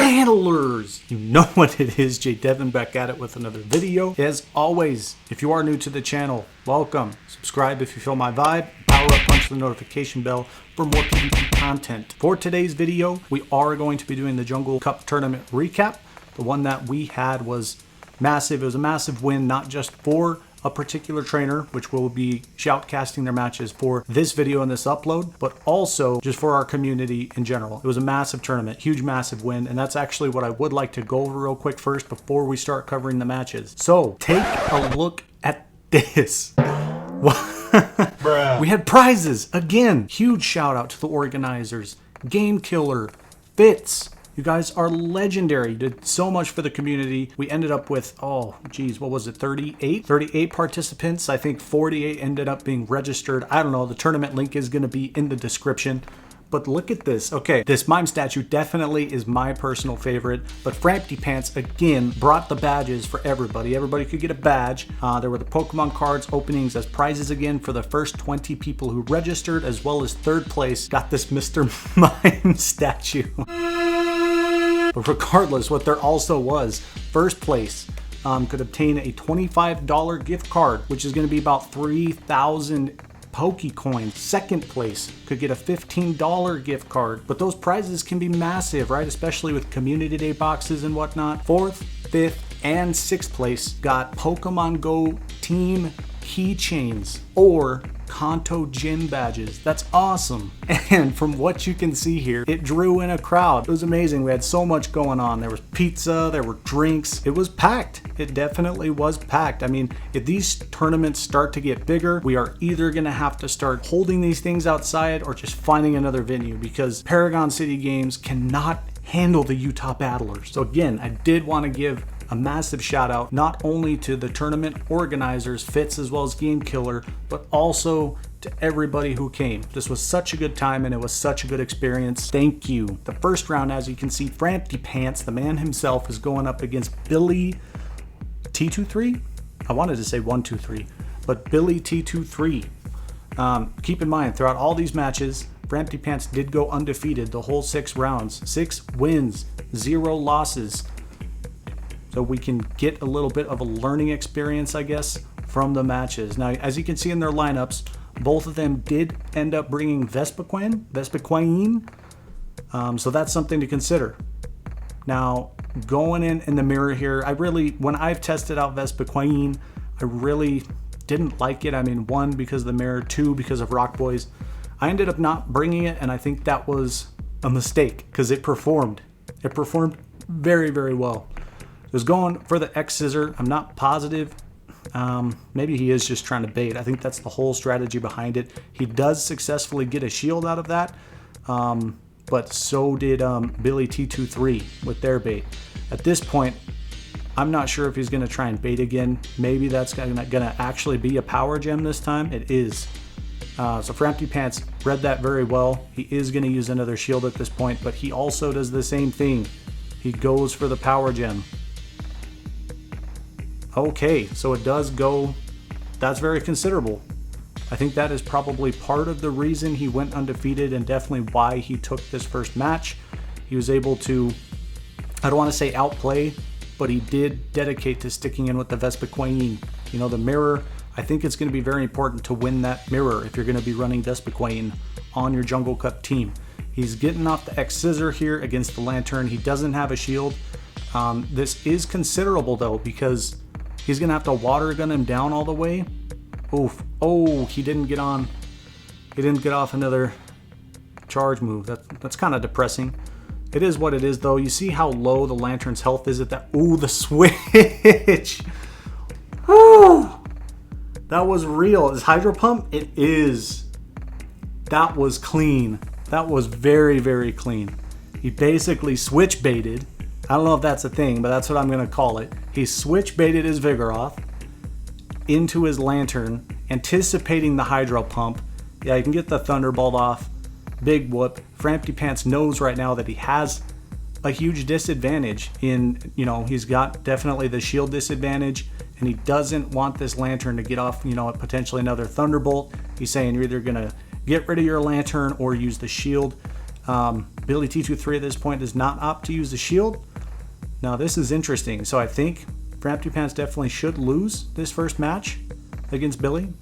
Battlers! You know what it is, JayDevin back at it with another video. As always, if you are new to the channel, welcome. Subscribe if you feel my vibe. Power up, punch the notification bell for more PvP content. For today's video, we are going to be doing the Jungle Cup tournament recap. The one that we had was massive. It was a massive win, not just for a particular trainer, which will be shoutcasting their matches for this video and this upload, but also just for our community in general. It was a massive tournament, huge, massive win, and that's actually what I would like to go over real quick first before we start covering the matches. So take a look at this. We had prizes again. Huge shout out to the organizers. Game Killer, Fitz. You guys are legendary. You did so much for the community. We ended up with, oh geez, what was it, 38? 38 participants. I think 48 ended up being registered. I don't know. The tournament link is going to be in the description. But look at this. Okay, this mime statue definitely is my personal favorite. But Framptypants, again, brought the badges for everybody. Everybody could get a badge. There were the Pokemon cards openings as prizes again for the first 20 people who registered, as well as third place got this Mr. Mime statue. But regardless, what there also was, first place could obtain a $25 gift card, which is going to be about 3,000 Pokecoins. Second place could get a $15 gift card. But those prizes can be massive, right? Especially with community day boxes and whatnot. Fourth, fifth, and sixth place got PokémonGO team keychains or Kanto gym badges. That's awesome. And from what you can see here, it drew in a crowd. It was amazing. We had so much going on. There was pizza, there were drinks. It was packed. It definitely was packed. I mean, if these tournaments start to get bigger, we are either going to have to start holding these things outside or just finding another venue, because Paragon City Games cannot handle the Utah Battlers. So again, I did want to give a massive shout out not only to the tournament organizers, Fitz as well as Game Killer, but also to everybody who came. This was such a good time and it was such a good experience. Thank you. The first round, as you can see, Framptypants, the man himself, is going up against Billy T23. I wanted to say 123, but Billy T23. Keep in mind, throughout all these matches, Framptypants did go undefeated the whole 6 rounds. 6 wins, 0 losses. So we can get a little bit of a learning experience, I guess, from the matches. Now, as you can see in their lineups, both of them did end up bringing Vespiquen. So that's something to consider. Now, going in the mirror here, when I've tested out Vespiquen, I really didn't like it. I mean, 1, because of the mirror, 2, because of Rock Boys. I ended up not bringing it, and I think that was a mistake because it performed. It performed very, very well. It was going for the X Scissor. I'm not positive. Maybe he is just trying to bait. I think that's the whole strategy behind it. He does successfully get a shield out of that, but so did Billy T23 with their bait. At this point, I'm not sure if he's going to try and bait again. Maybe that's going to actually be a power gem this time. It is. So Framptypants read that very well. He is going to use another shield at this point, but he also does the same thing. He goes for the power gem. Okay, so it does go. That's very considerable. I think that is probably part of the reason he went undefeated and definitely why he took this first match. He was able to, I don't want to say outplay, but he did dedicate to sticking in with the Vespiquen. You know, the mirror, I think it's going to be very important to win that mirror if you're going to be running Vespiquen on your Jungle Cup team. He's getting off the X Scissor here against the Lantern. He doesn't have a shield. This is considerable though, because he's going to have to water gun him down all the way. Oof. Oh, he didn't get on. He didn't get off another charge move. That's kind of depressing. It is what it is though. You see how low the Lantern's health is at that. Ooh, the switch. Woo. That was real. Is Hydro Pump? It is. That was clean. That was very, very clean. He basically switch baited. I don't know if that's a thing, but that's what I'm going to call it. He switch baited his Vigoroth into his Lantern, anticipating the Hydro Pump. Yeah, you can get the Thunderbolt off. Big whoop. Framptypants knows right now that he has a huge disadvantage in, he's got definitely the shield disadvantage, and he doesn't want this Lantern to get off, potentially another Thunderbolt. He's saying you're either going to get rid of your Lantern or use the shield. Billy T23 at this point does not opt to use the shield. Now this is interesting. So I think Framptypants definitely should lose this first match against Billy.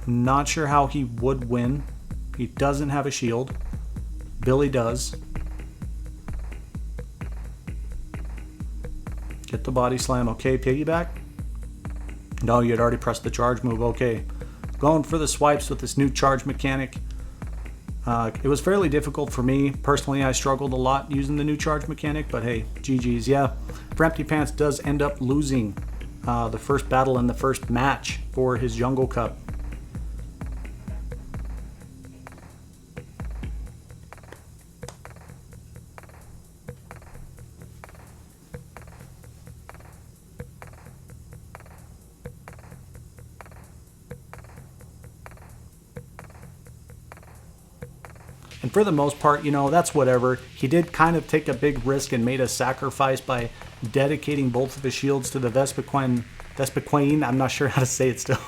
I'm not sure how he would win. He doesn't have a shield. Billy does. Get the body slam. Okay, piggyback. No, you had already pressed the charge move. Okay. Going for the swipes with this new charge mechanic. It was fairly difficult for me. Personally, I struggled a lot using the new charge mechanic, but hey, GG's. Yeah, Framptypants does end up losing the first battle in the first match for his Jungle Cup. And for the most part, you know, that's whatever. He did kind of take a big risk and made a sacrifice by dedicating both of his shields to the Vespiquen. I'm not sure how to say it still.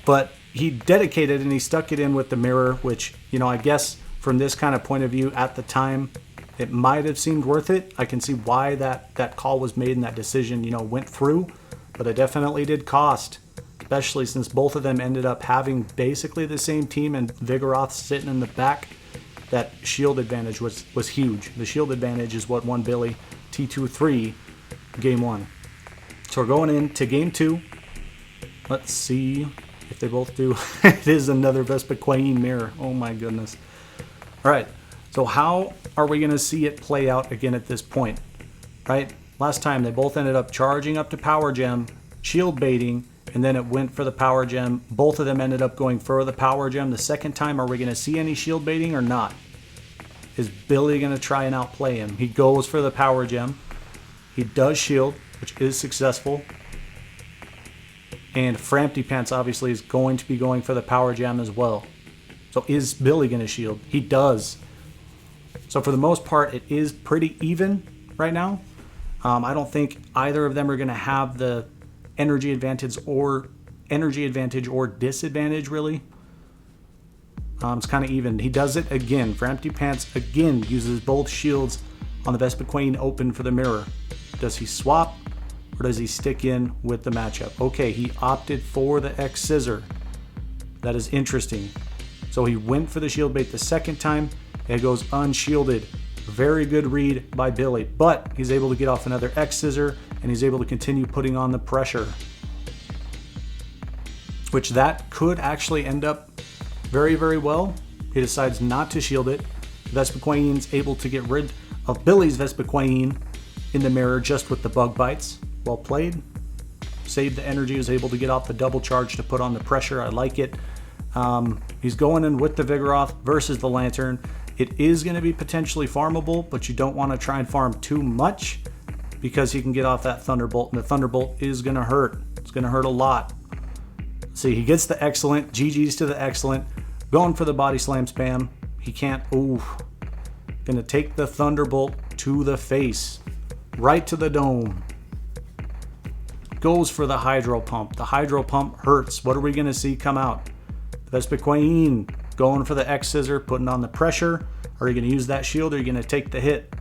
But he dedicated and he stuck it in with the mirror, which, you know, I guess from this kind of point of view at the time, it might have seemed worth it. I can see why that call was made and that decision, you know, went through. But it definitely did cost. Especially since both of them ended up having basically the same team and Vigoroth sitting in the back. That shield advantage was huge. The shield advantage is what won Billy T23 game 1. So we're going into game 2. Let's see if they both do. It is another Vespiquen mirror. Oh my goodness. Alright, so how are we going to see it play out again at this point? Right? Last time they both ended up charging up to Power Gem, shield baiting, and then it went for the Power Gem. Both of them ended up going for the Power Gem. The second time, are we going to see any shield baiting or not? Is Billy going to try and outplay him? He goes for the Power Gem. He does shield, which is successful. And Framptypants obviously is going to be going for the Power Gem as well. So is Billy going to shield? He does. So for the most part, it is pretty even right now. I don't think either of them are going to have the energy advantage or disadvantage, really. It's kind of even. He does it again. Framptypants again uses both shields on the Vespiquen open for the mirror. Does he swap or does he stick in with the matchup? Okay, he opted for the X Scissor. That is interesting. So he went for the shield bait the second time. It goes unshielded. Very good read by Billy, but he's able to get off another X Scissor and he's able to continue putting on the pressure. Which that could actually end up very, very well. He decides not to shield it. Vespiquen's able to get rid of Billy's Vespiquen in the mirror just with the bug bites. Well played. Saved the energy, was able to get off the double charge to put on the pressure. I like it. He's going in with the Vigoroth versus the Lantern. It is going to be potentially farmable, but you don't want to try and farm too much because he can get off that Thunderbolt, and the Thunderbolt is going to hurt. It's going to hurt a lot. See, he gets the Excellent. GG's to the Excellent. Going for the Body Slam spam. He can't. Ooh. Going to take the Thunderbolt to the face. Right to the dome. Goes for the Hydro Pump. The Hydro Pump hurts. What are we going to see come out? Vespiquen going for the X Scissor, putting on the pressure. Are you going to use that shield or are you going to take the hit?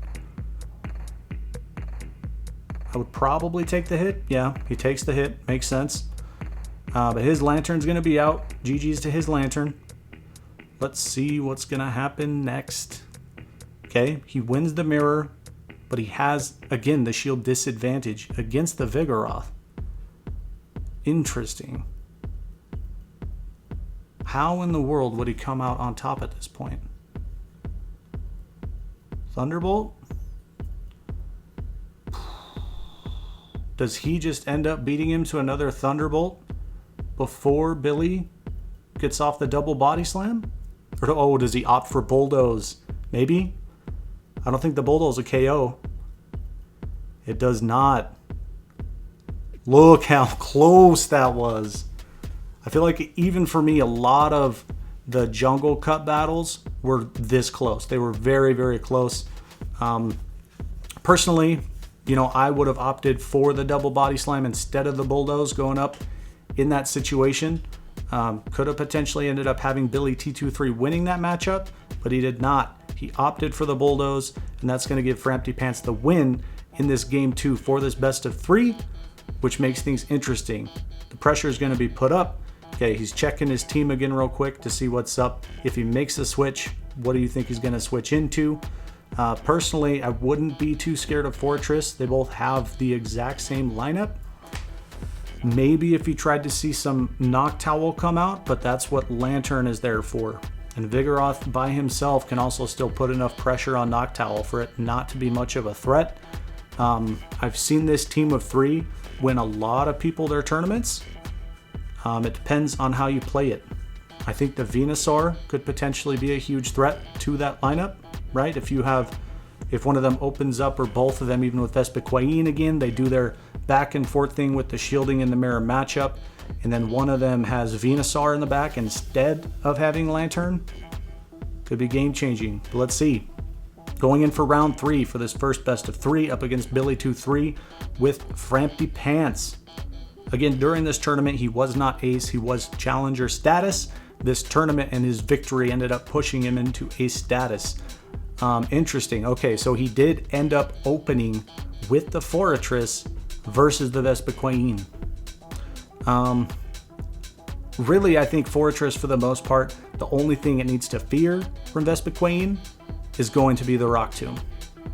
I would probably take the hit. Yeah, he takes the hit. Makes sense. But his Lantern's going to be out. GG's to his Lantern. Let's see what's going to happen next. Okay, he wins the mirror, but he has, again, the shield disadvantage against the Vigoroth. Interesting. How in the world would he come out on top at this point? Thunderbolt? Does he just end up beating him to another Thunderbolt before Billy gets off the double body slam? Or, oh, does he opt for Bulldoze? Maybe? I don't think the Bulldoze a KO. It does not. Look how close that was. I feel like even for me, a lot of the Jungle Cup battles were this close. They were very, very close. Personally, you know, I would have opted for the double body slam instead of the Bulldoze going up in that situation. Could have potentially ended up having Billy T23 winning that matchup, but he did not. He opted for the Bulldoze, and that's going to give Framptypants the win in this game 2 for this best of 3, which makes things interesting. The pressure is going to be put up. Okay, he's checking his team again real quick to see what's up. If he makes the switch, what do you think he's going to switch into? Personally, I wouldn't be too scared of Fortress. They both have the exact same lineup. Maybe if he tried to see some Noctowl come out, but that's what Lantern is there for. And Vigoroth by himself can also still put enough pressure on Noctowl for it not to be much of a threat. I've seen this team of 3 win a lot of people their tournaments. It depends on how you play it. I think the Venusaur could potentially be a huge threat to that lineup, right? If one of them opens up, or both of them, even with Vespiquen again, they do their back and forth thing with the shielding and the mirror matchup, and then one of them has Venusaur in the back instead of having Lantern, could be game changing. But let's see. Going in for round 3 for this first best of 3 up against Billy23 with Framptypants. Again, during this tournament, he was not ace, he was challenger status. This tournament and his victory ended up pushing him into ace status. Interesting. Okay, so he did end up opening with the Fortress versus the Vespiquen. Really, I think Fortress, for the most part, the only thing it needs to fear from Vespiquen is going to be the Rock Tomb,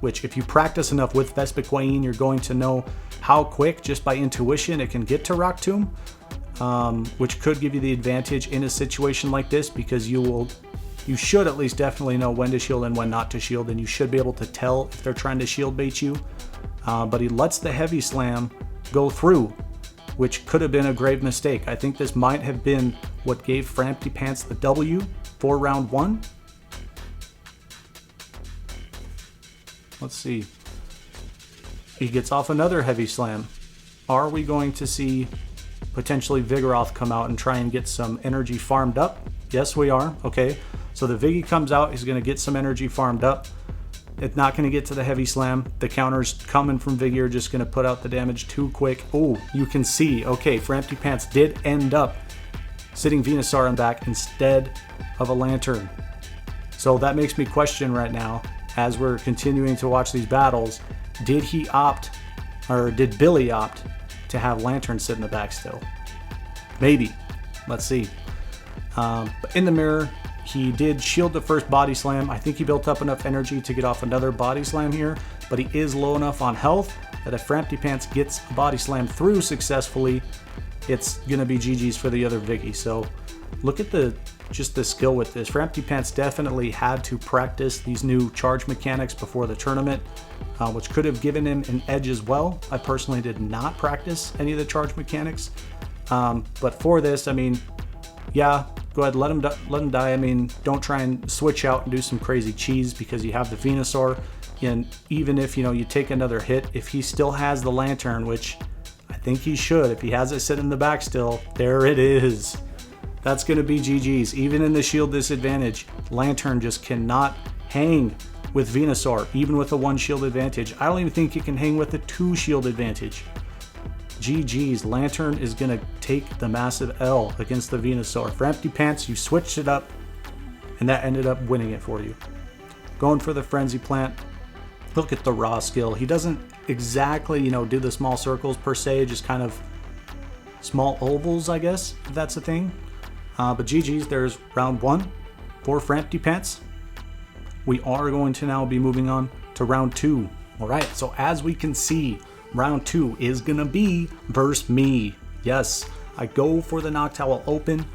which if you practice enough with Vespiquen, you're going to know how quick, just by intuition, it can get to Rock Tomb, which could give you the advantage in a situation like this, because you should at least definitely know when to shield and when not to shield, and you should be able to tell if they're trying to shield bait you. But he lets the Heavy Slam go through, which could have been a grave mistake. I think this might have been what gave Framptypants the W for round 1. Let's see. He gets off another Heavy Slam. Are we going to see potentially Vigoroth come out and try and get some energy farmed up? Yes, we are. Okay, so the Viggy comes out. He's going to get some energy farmed up. It's not going to get to the Heavy Slam. The counters coming from Viggy are just going to put out the damage too quick. Oh, you can see. Okay, Framptypants did end up sitting Venusaur in back instead of a Lantern. So that makes me question right now, as we're continuing to watch these battles, did he opt, or did Billy opt to have Lantern sit in the back still? Maybe. Let's see. But in the mirror, he did shield the first body slam. I think he built up enough energy to get off another body slam here, but he is low enough on health that if Framptypants gets a body slam through successfully, it's going to be GG's for the other Viggy. So look at just the skill with this. Framptypants definitely had to practice these new charge mechanics before the tournament, which could have given him an edge as well. I personally did not practice any of the charge mechanics, but for this, I mean, yeah, go ahead, let him die. I mean, don't try and switch out and do some crazy cheese, because you have the Venusaur, and even if you take another hit, if he still has the Lantern, which I think he should, if he has it sit in the back still, there it is. That's going to be GG's. Even in the shield disadvantage, Lantern just cannot hang with Venusaur, even with a 1 shield advantage. I don't even think it can hang with a 2 shield advantage. GG's. Lantern is going to take the massive L against the Venusaur. Framptypants, you switched it up, and that ended up winning it for you. Going for the Frenzy Plant. Look at the raw skill. He doesn't exactly, do the small circles per se, just kind of small ovals, I guess, if that's a thing. But GG's, there's round 1 for Framptypants. We are going to now be moving on to round 2. All right, so as we can see, round 2 is going to be versus me. Yes, I go for the Noctowl open.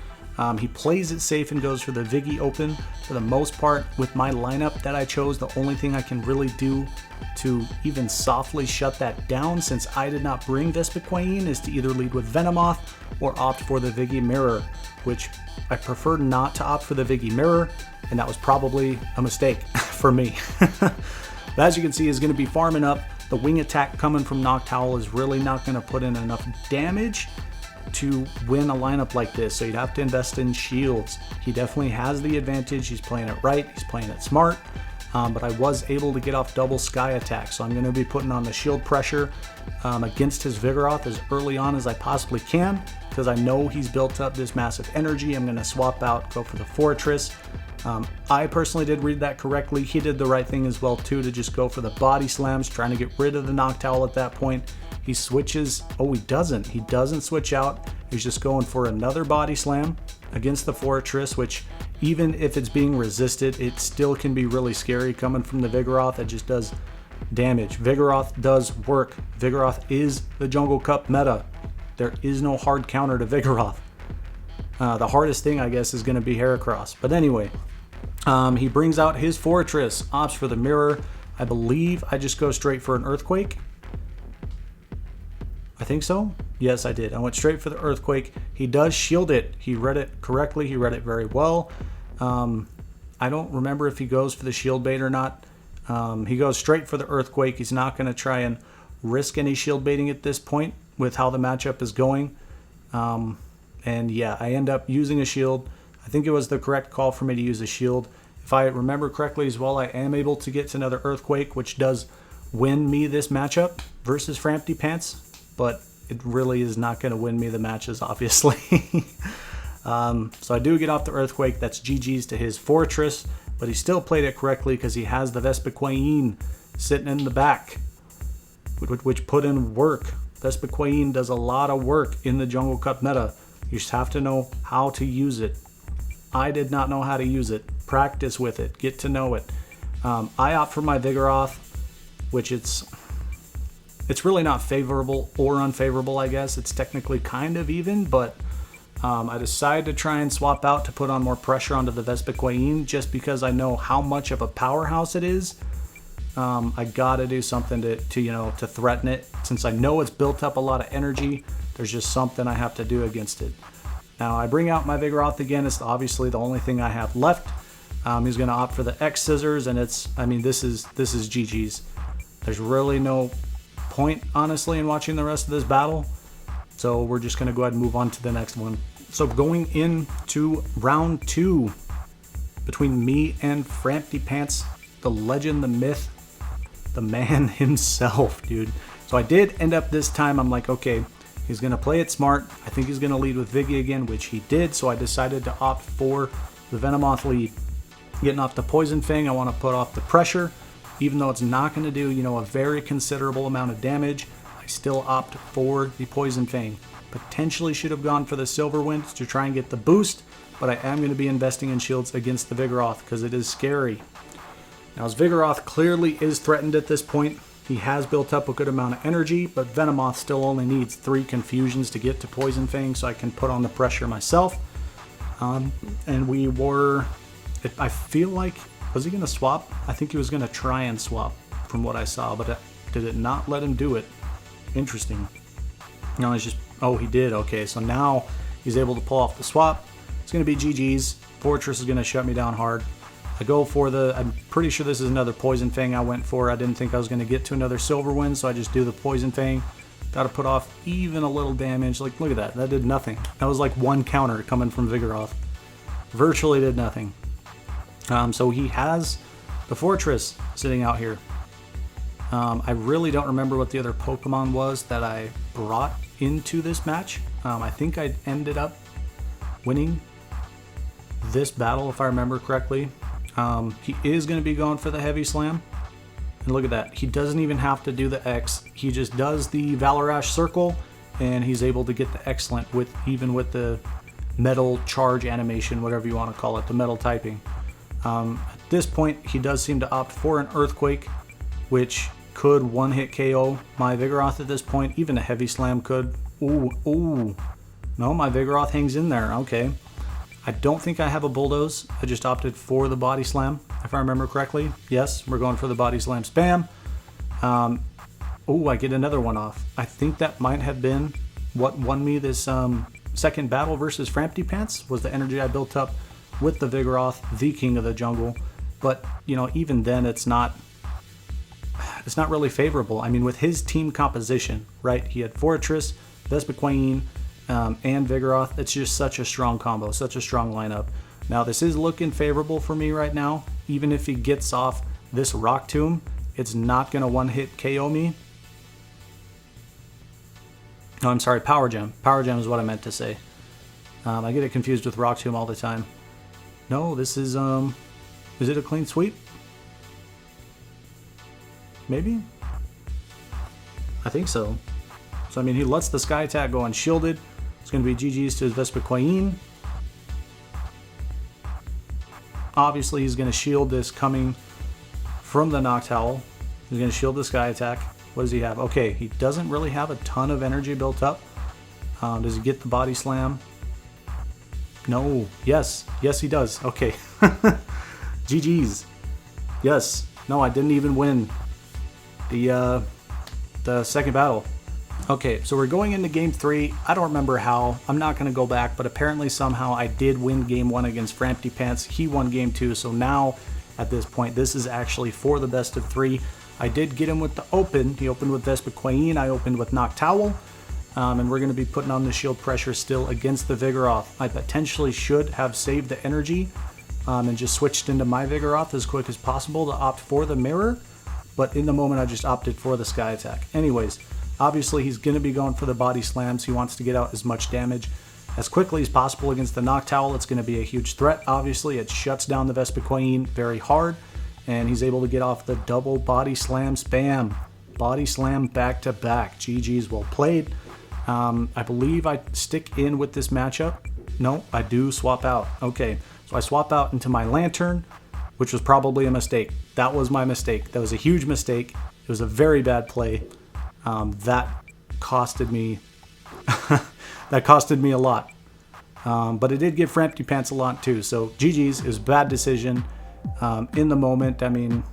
He plays it safe and goes for the Viggy open. For the most part, with my lineup that I chose, the only thing I can really do to even softly shut that down, since I did not bring Vespiquen, is to either lead with Venomoth or opt for the Viggy Mirror, which I preferred not to opt for the Viggy Mirror, and that was probably a mistake for me. But as you can see, is going to be farming up. The wing attack coming from Noctowl is really not going to put in enough damage to win a lineup like this, so you'd have to invest in shields. He definitely has the advantage. He's playing it right, he's playing it smart, but I was able to get off double sky attack, so I'm going to be putting on the shield pressure against his Vigoroth as early on as I possibly can, because I know he's built up this massive energy. I'm going to swap out, go for the Fortress, I personally did read that correctly. He did the right thing as well too, to just go for the body slams, trying to get rid of the Noctowl at that point. He switches, oh he doesn't switch out. He's just going for another body slam against the Fortress, which even if it's being resisted, it still can be really scary coming from the Vigoroth. It just does damage. Vigoroth does work. Vigoroth is the Jungle Cup meta. There is no hard counter to Vigoroth. The hardest thing, I guess, is going to be Heracross. But anyway, he brings out his Fortress, opts for the Mirror. I believe I just go straight for an Earthquake. I think so. Yes, I did. I went straight for the Earthquake. He does shield it. He read it correctly. He read it very well. I don't remember if he goes for the shield bait or not. He goes straight for the Earthquake. He's not going to try and risk any shield baiting at this point with how the matchup is going. And yeah, I end up using a shield. I think it was the correct call for me to use a shield. If I remember correctly as well, I am able to get to another Earthquake, which does win me this matchup versus Framptypants, but it really is not going to win me the matches, obviously. So I do get off the Earthquake. That's GG's to his Fortress, but he still played it correctly because he has the Vespiquen sitting in the back, which put in work. Vespiquen does a lot of work in the Jungle Cup meta. You just have to know how to use it. I did not know how to use it. Practice with it. Get to know it. I opt for my Vigoroth, which it's really not favorable or unfavorable, I guess. It's technically kind of even, but I decided to try and swap out to put on more pressure onto the Vespiquen just because I know how much of a powerhouse it is. I gotta do something to threaten it. Since I know it's built up a lot of energy, there's just something I have to do against it. Now I bring out my Vigoroth again. It's obviously the only thing I have left. He's gonna opt for the X Scissors, and this is GG's. There's really no point, honestly, in watching the rest of this battle. So we're just gonna go ahead and move on to the next one. So going into round 2 between me and Framptypants, the legend, the myth, the man himself, dude. So I did end up this time, I'm like, okay, he's going to play it smart. I think he's going to lead with Viggy again, which he did. So I decided to opt for the Venomoth lead. Getting off the Poison Fang, I want to put off the pressure. Even though it's not going to do, a very considerable amount of damage, I still opt for the Poison Fang. Potentially should have gone for the Silver Wind to try and get the boost, but I am going to be investing in shields against the Vigoroth because it is scary. Now his Vigoroth clearly is threatened at this point. He has built up a good amount of energy, but Venomoth still only needs 3 confusions to get to Poison Fang, so I can put on the pressure myself. And we were, I feel like, was he going to swap? I think he was going to try and swap from what I saw, but did it not let him do it? Interesting. No, it's just, oh, he did. Okay, so now he's able to pull off the swap. It's going to be GG's. Fortress is going to shut me down hard. I go for I'm pretty sure this is another Poison Fang I went for. I didn't think I was going to get to another Silver Wind, so I just do the Poison Fang. Got to put off even a little damage. Like, look at that. That did nothing. That was like one counter coming from Vigoroth. Virtually did nothing. So he has the Fortress sitting out here. I really don't remember what the other Pokemon was that I brought into this match. I think I ended up winning this battle, if I remember correctly. He is going to be going for the Heavy Slam. And look at that. He doesn't even have to do the X. He just does the Valarash Circle, and he's able to get the Excellent even with the Metal Charge animation, whatever you want to call it, the Metal typing. At this point, he does seem to opt for an Earthquake, which could one-hit KO my Vigoroth at this point. Even a Heavy Slam could. Ooh. No, my Vigoroth hangs in there. Okay. I don't think I have a Bulldoze. I just opted for the Body Slam, if I remember correctly. Yes, we're going for the Body Slam spam. I get another one off. I think that might have been what won me this second battle versus Framptypants, was the energy I built up with the Vigoroth, the king of the jungle. But, even then, it's not really favorable. I mean, with his team composition, right? He had Fortress, Vespiquen, and Vigoroth. It's just such a strong combo, such a strong lineup. Now this is looking favorable for me right now. Even if he gets off this Rock Tomb, it's not going to one-hit KO me. No, I'm sorry, Power Gem. Power Gem is what I meant to say. I get it confused with Rock Tomb all the time. No, this is it a clean sweep? Maybe? I think so. So, I mean, he lets the Sky Attack go unshielded. It's going to be GG's to his Vespiquen. Obviously, he's going to shield this coming from the Noctowl. He's going to shield the Sky Attack. What does he have? Okay, he doesn't really have a ton of energy built up. Does he get the Body Slam? No. Yes. Yes, he does. Okay. GG's. Yes. No, I didn't even win the second battle. Okay, so we're going into game 3. I don't remember how. I'm not going to go back, but apparently somehow I did win game 1 against Framptypants. He won game 2, so now at this point, this is actually for the best of 3. I did get him with the open. He opened with Vespiquen. I opened with Noctowl. And we're going to be putting on the shield pressure still against the Vigoroth. I potentially should have saved the energy and just switched into my Vigoroth as quick as possible to opt for the mirror. But in the moment, I just opted for the Sky Attack. Anyways, obviously he's going to be going for the Body Slams. He wants to get out as much damage as quickly as possible against the Noctowl. It's going to be a huge threat. Obviously, it shuts down the Vespiquen very hard. And he's able to get off the double Body Slam spam. Body Slam back to back. GG's, well played. I believe I stick in with this matchup. No, I do swap out. Okay, so I swap out into my Lantern, which was probably a mistake. That was my mistake. That was a huge mistake. It was a very bad play. That costed me that costed me a lot. But it did give Framptypants a lot too. So GG's, it was a bad decision. In the moment, I mean,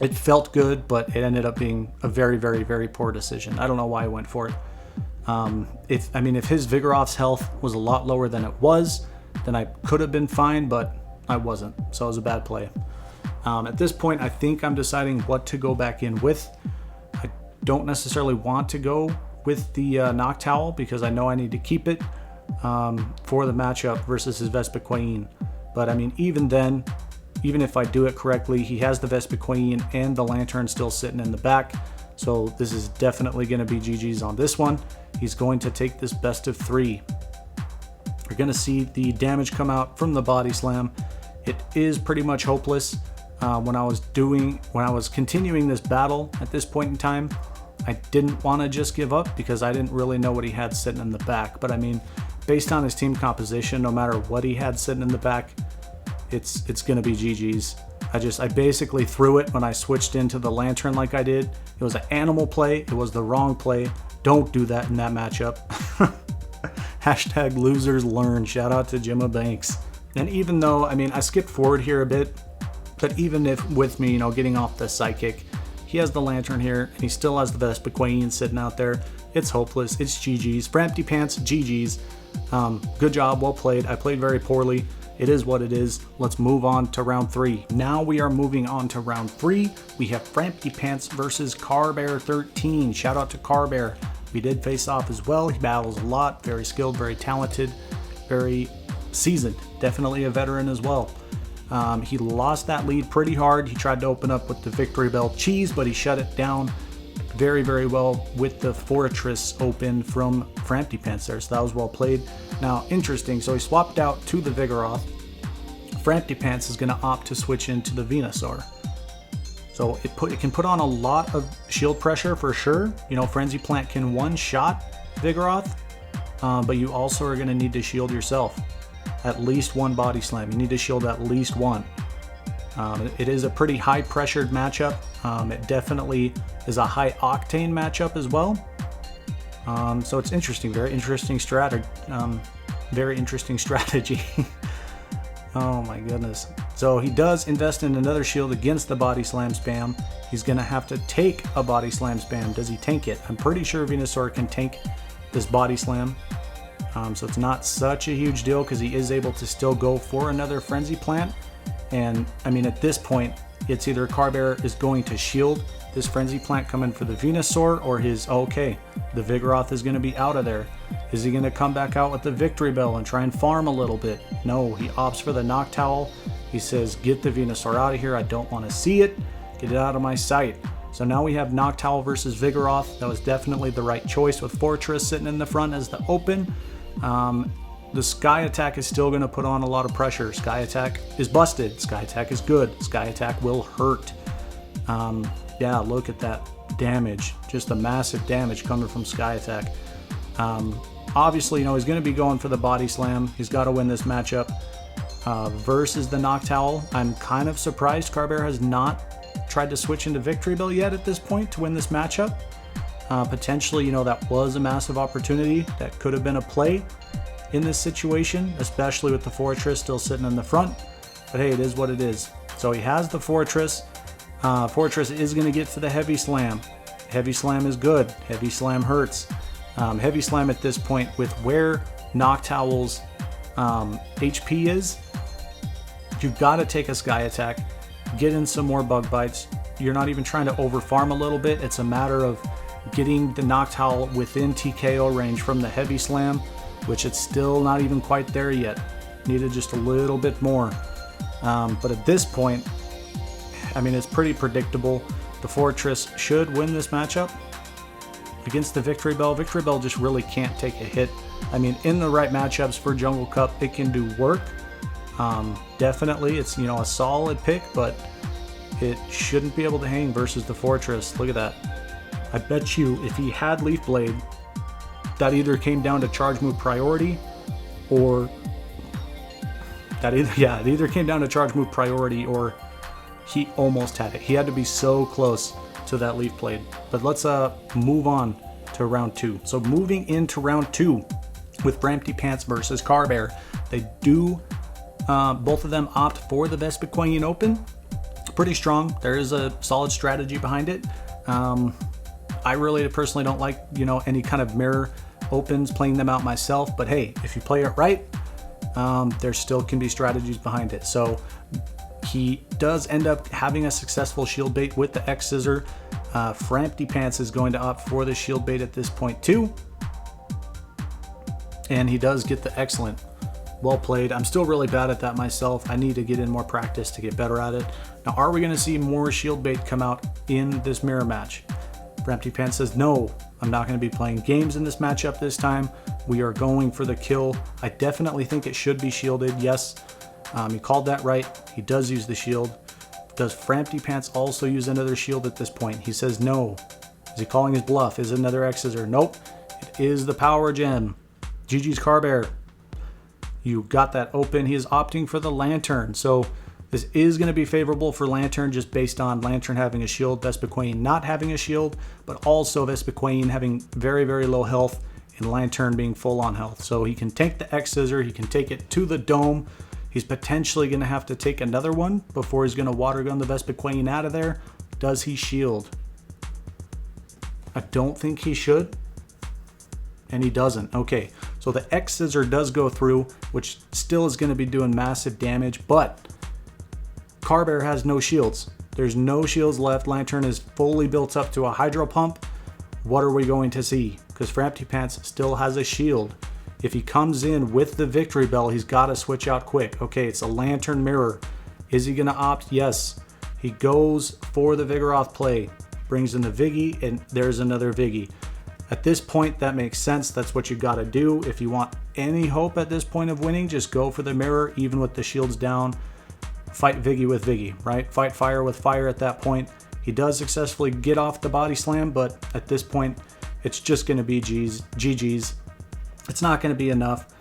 it felt good, but it ended up being a very, very, very poor decision. I don't know why I went for it. If his Vigoroth's health was a lot lower than it was, then I could have been fine, but I wasn't. So it was a bad play. At this point, I think I'm deciding what to go back in with. I don't necessarily want to go with the Noctowl because I know I need to keep it for the matchup versus his Vespiquen. But I mean, even then, even if I do it correctly, he has the Vespiquen and the Lantern still sitting in the back. So this is definitely going to be GG's on this one. He's going to take this best of 3. We're going to see the damage come out from the Body Slam. It is pretty much hopeless. When I was continuing this battle at this point in time, I didn't want to just give up because I didn't really know what he had sitting in the back. But I mean, based on his team composition, no matter what he had sitting in the back, it's going to be GG's. I basically threw it when I switched into the Lantern like I did. It was an animal play. It was the wrong play. Don't do that in that matchup. Hashtag losers learn. Shout out to Jimma Banks. And even though, I mean, I skipped forward here a bit, but even if with me, getting off the Psychic, he has the Lantern here, and he still has the Vespiquen sitting out there. It's hopeless. It's GG's. Framptypants, GG's. Good job. Well played. I played very poorly. It is what it is. Let's move on to round 3. Now we are moving on to round 3. We have Framptypants versus Carbear13. Shout out to Carbear. We did face off as well. He battles a lot. Very skilled, very talented, very seasoned. Definitely a veteran as well. He lost that lead pretty hard. He tried to open up with the Victory Bell Cheese, but he shut it down very, very well with the Fortress open from Framptypants there. So that was well played. Now, interesting. So he swapped out to the Vigoroth. Framptypants is going to opt to switch into the Venusaur. So it can put on a lot of shield pressure for sure. Frenzy Plant can one-shot Vigoroth, but you also are going to need to shield yourself. At least one Body Slam. You need to shield at least one. It is a pretty high-pressured matchup. It definitely is a high-octane matchup as well. So it's interesting. Very interesting strategy. Oh my goodness. So he does invest in another shield against the Body Slam spam. He's going to have to take a Body Slam spam. Does he tank it? I'm pretty sure Venusaur can tank this Body Slam. So it's not such a huge deal because he is able to still go for another Frenzy Plant. And I mean, at this point, it's either Carbear is going to shield this Frenzy Plant coming for the Venusaur or the Vigoroth is going to be out of there. Is he going to come back out with the Victory Bell and try and farm a little bit? No, he opts for the Noctowl. He says, get the Venusaur out of here. I don't want to see it. Get it out of my sight. So now we have Noctowl versus Vigoroth. That was definitely the right choice with Fortress sitting in the front as the open. the Sky Attack is still going to put on a lot of pressure. Sky Attack is busted. Sky Attack is good. Sky Attack will hurt. Yeah, look at that damage. Just the massive damage coming from Sky Attack. Obviously, he's going to be going for the Body Slam. He's got to win this matchup versus the Noctowl. I'm kind of surprised Carbear has not tried to switch into Victory Bell yet at this point to win this matchup. Potentially, that was a massive opportunity. That could have been a play in this situation, especially with the Fortress still sitting in the front. But hey, it is what it is. So he has the Fortress. Fortress is going to get to the Heavy Slam. Heavy Slam is good. Heavy Slam hurts. Heavy Slam at this point, with where Noctowl's HP is, you've got to take a Sky Attack, get in some more Bug Bites. You're not even trying to overfarm a little bit. It's a matter of getting the Noctowl within TKO range from the Heavy Slam, which it's still not even quite there yet. Needed just a little bit more. But at this point, it's pretty predictable. The Fortress should win this matchup against the Victory Bell. Victory Bell just really can't take a hit. In the right matchups for Jungle Cup, it can do work. Definitely, it's a solid pick, but it shouldn't be able to hang versus the Fortress. Look at that. I bet you if he had Leaf Blade, that either came down to charge move priority, or it either came down to charge move priority, or he almost had it. He had to be so close to that Leaf Blade. But let's move on to round 2. So moving into round 2 with Framptypants versus Carbear, they do both of them opt for the Vespiquen Open. Pretty strong. There is a solid strategy behind it. I really personally don't like any kind of mirror opens, playing them out myself, but hey, if you play it right, there still can be strategies behind it. So he does end up having a successful shield bait with the X Scissor. Framptypants is going to opt for the shield bait at this point too, and he does get the excellent. Well played. I'm still really bad at that myself. I need to get in more practice to get better at it. Now, are we going to see more shield bait come out in this mirror match? Framptypants says, no, I'm not going to be playing games in this matchup this time. We are going for the kill. I definitely think it should be shielded. Yes, he called that right. He does use the shield. Does Framptypants also use another shield at this point? He says no. Is he calling his bluff? Is it another X Scissor? Nope. It is the Power Gem. GG's Carbear. You got that open. He is opting for the Lantern. So this is going to be favorable for Lantern, just based on Lantern having a shield, Vespiquen not having a shield, but also Vespiquen having very, very low health and Lantern being full on health. So he can take the X Scissor. He can take it to the dome. He's potentially going to have to take another one before he's going to water gun the Vespiquen out of there. Does he shield? I don't think he should. And he doesn't. Okay, so the X Scissor does go through, which still is going to be doing massive damage, but Carbear has no shields. There's no shields left. Lantern is fully built up to a Hydro Pump. What are we going to see? Because Framptypants still has a shield. If he comes in with the Victory Bell, he's got to switch out quick. Okay, it's a Lantern Mirror. Is he going to opt? Yes. He goes for the Vigoroth play. Brings in the Viggy, and there's another Viggy. At this point, that makes sense. That's what you got to do. If you want any hope at this point of winning, just go for the mirror, even with the shields down. Fight Viggy with Viggy, right? Fight fire with fire at that point. He does successfully get off the Body Slam, but at this point, it's just going to be GG's. It's not going to be enough.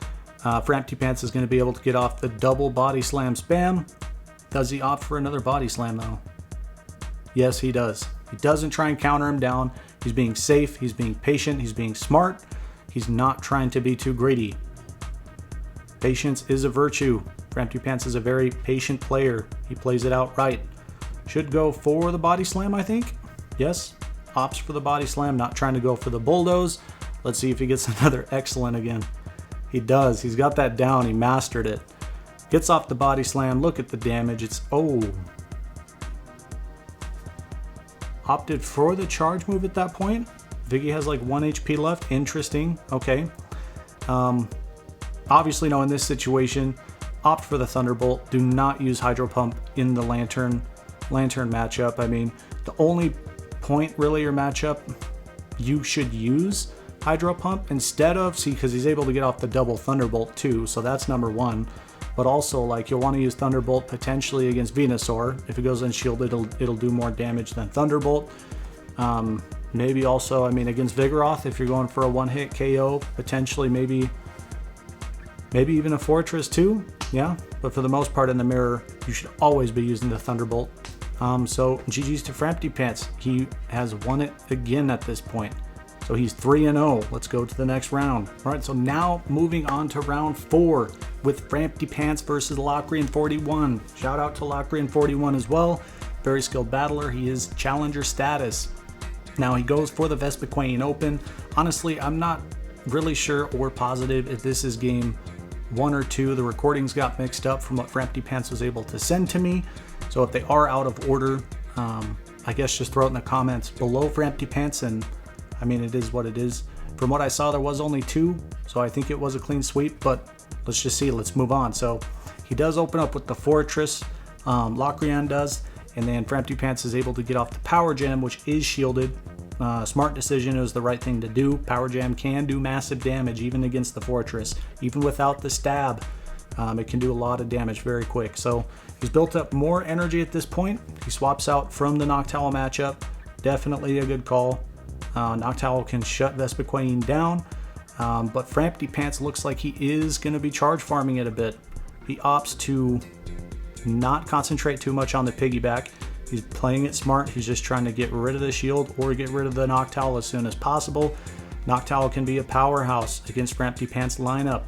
Framptypants is going to be able to get off the double Body Slam spam. Does he opt for another Body Slam, though? Yes, he does. He doesn't try and counter him down. He's being safe, he's being patient, he's being smart. He's not trying to be too greedy. Patience is a virtue. Framptypants is a very patient player. He plays it out right. Should go for the Body Slam, I think. Yes, opts for the Body Slam, not trying to go for the Bulldoze. Let's see if he gets another excellent again. He does. He's got that down. He mastered it. Gets off the Body Slam. Look at the damage. It's... oh. Opted for the charge move at that point. Viggy has like 1 HP left. Interesting. Okay. Obviously, no, in this situation, opt for the Thunderbolt. Do not use Hydro Pump in the Lantern matchup. I mean, the only point really or matchup you should use Hydro Pump instead of, see, because he's able to get off the double Thunderbolt too, so that's number one. But also, like, you'll want to use Thunderbolt potentially against Venusaur. If it goes unshielded, it'll do more damage than Thunderbolt. Maybe also, I mean, against Vigoroth, if you're going for a one-hit KO, potentially maybe even a Fortress too. Yeah, but for the most part in the mirror, you should always be using the Thunderbolt. So GG's to Framptypants. He has won it again at this point. So he's 3-0. Let's go to the next round. All right, so now moving on to round 4 with Framptypants versus Locrian41. Shout out to Locrian41 as well. Very skilled battler. He is challenger status. Now he goes for the Vespiquen Open. Honestly, I'm not really sure or positive if this is game 1 or 2. The recordings got mixed up from what Framptypants was able to send to me. So if they are out of order, I guess just throw it in the comments below Framptypants, and I mean, it is what it is. From what I saw, there was only 2, so I think it was a clean sweep, but let's just see. Let's move on. So he does open up with the Fortress, Locrian does, and then Framptypants is able to get off the Power Gem, which is shielded. Smart decision. It was the right thing to do. Power Jam can do massive damage even against the Fortress. Even without the stab, it can do a lot of damage very quick. So he's built up more energy at this point. He swaps out from the Noctowl matchup. Definitely a good call. Noctowl can shut Vespiquen down, but Framptypants looks like he is going to be charge farming it a bit. He opts to not concentrate too much on the piggyback. He's playing it smart. He's just trying to get rid of the shield or get rid of the Noctowl as soon as possible. Noctowl can be a powerhouse against Framptypants lineup,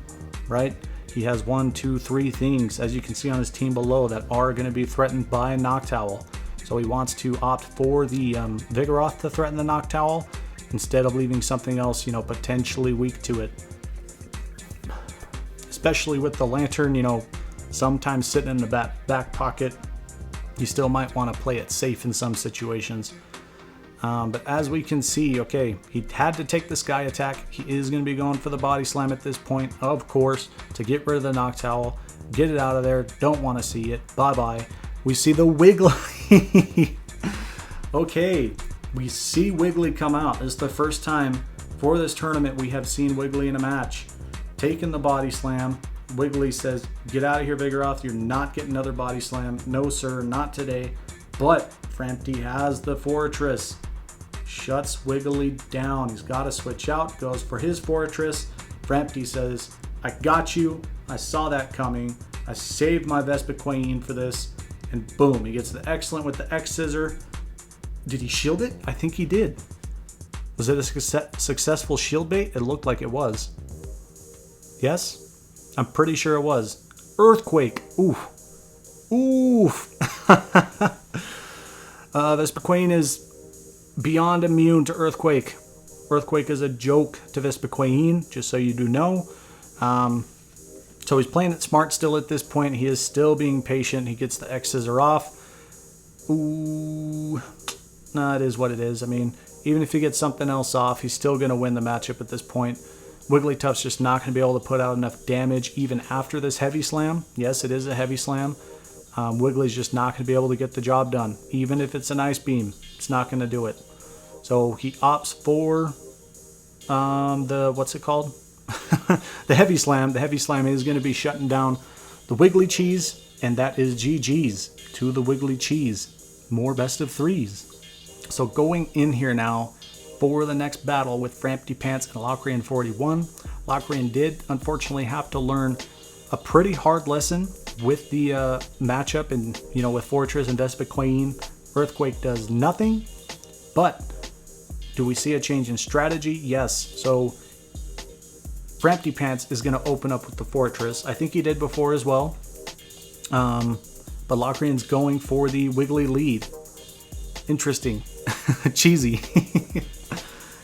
right? He has 1, 2, 3 things, as you can see on his team below, that are going to be threatened by Noctowl. So he wants to opt for the Vigoroth to threaten the Noctowl instead of leaving something else, you know, potentially weak to it. Especially with the Lantern, you know, sometimes sitting in the back pocket, you still might want to play it safe in some situations. But as we can see, okay, he had to take the Sky Attack. He is going to be going for the Body Slam at this point, of course, to get rid of the Noctowl. Get it out of there. Don't want to see it. Bye-bye. We see the Wiggly. Okay, we see Wiggly come out. This is the first time for this tournament we have seen Wiggly in a match. Taking the Body Slam. Wiggly says, get out of here, Vigoroth. You're not getting another Body Slam. No, sir, not today. But Frampty has the Fortress. Shuts Wiggly down. He's got to switch out. Goes for his Fortress. Frampty says, I got you. I saw that coming. I saved my Vespiquen for this. And boom, he gets the Excellent with the X-Scissor. Did he shield it? I think he did. Was it a successful shield bait? It looked like it was. Yes? I'm pretty sure it was. Earthquake. Oof. Oof. Vespiquen is beyond immune to Earthquake. Earthquake is a joke to Vespiquen, just so you do know. So he's playing it smart still at this point. He is still being patient. He gets the X-Scissor off. Ooh. Nah, it is what it is. I mean, even if he gets something else off, he's still going to win the matchup at this point. Wigglytuff's just not going to be able to put out enough damage even after this Heavy Slam. Yes, it is a Heavy Slam. Wiggly's just not going to be able to get the job done. Even if it's an Ice Beam, it's not going to do it. So he opts for what's it called? The Heavy Slam. The Heavy Slam is going to be shutting down the Wiggly Cheese, and that is GG's to the Wiggly Cheese. More best of 3s. So going in here now for the next battle with Framptypants and Locrian41. Locrian did unfortunately have to learn a pretty hard lesson with the matchup, and you know, with Fortress and Vespiquen. Earthquake does nothing, but do we see a change in strategy? Yes. So Framptypants is going to open up with the Fortress. I think he did before as well. But Locrian's going for the Wiggly lead. Interesting. Cheesy.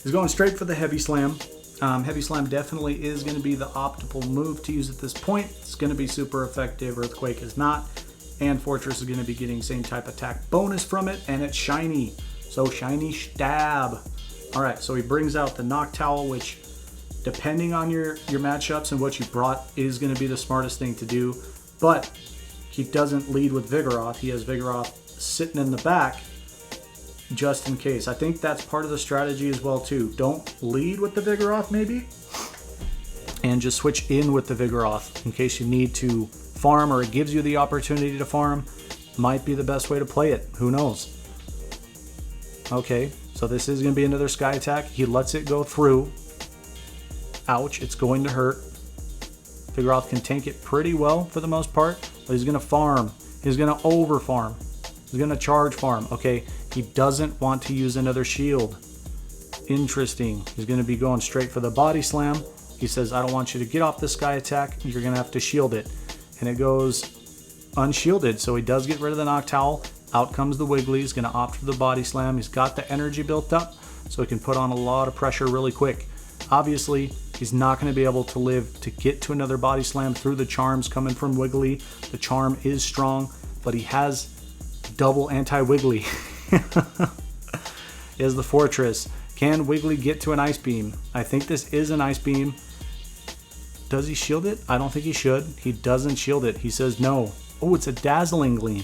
He's going straight for the Heavy Slam. Heavy Slam definitely is going to be the optimal move to use at this point. It's going to be super effective. Earthquake is not. And Fortress is going to be getting same type attack bonus from it. And it's shiny. So shiny stab. Alright, so he brings out the Noctowl, which depending on your matchups and what you brought is going to be the smartest thing to do. But he doesn't lead with Vigoroth. He has Vigoroth sitting in the back. just in case. I think that's part of the strategy as well too. Don't lead with the Vigoroth maybe, and just switch in with the Vigoroth in case you need to farm, or it gives you the opportunity to farm. Might be the best way to play it. Who knows? Okay, so this is going to be another Sky Attack. He lets it go through. Ouch, it's going to hurt. Vigoroth can tank it pretty well for the most part, but he's going to farm. He's going to over farm. He's going to charge farm. Okay, he doesn't want to use another shield. Interesting. He's going to be going straight for the body slam. He says, I don't want you to get off the Sky Attack. You're going to have to shield it. And it goes unshielded, so he does get rid of the Noctowl. Out comes the Wiggly. He's going to opt for the body slam. He's got the energy built up, so he can put on a lot of pressure really quick. Obviously, he's not going to be able to live to get to another body slam through the charms coming from Wiggly. The charm is strong, but he has double anti-Wiggly. He has the Fortress. Can Wiggly get to an Ice Beam? I think this is an Ice Beam. Does he shield it? I don't think he should. He doesn't shield it. He says no. Oh, it's a Dazzling Gleam.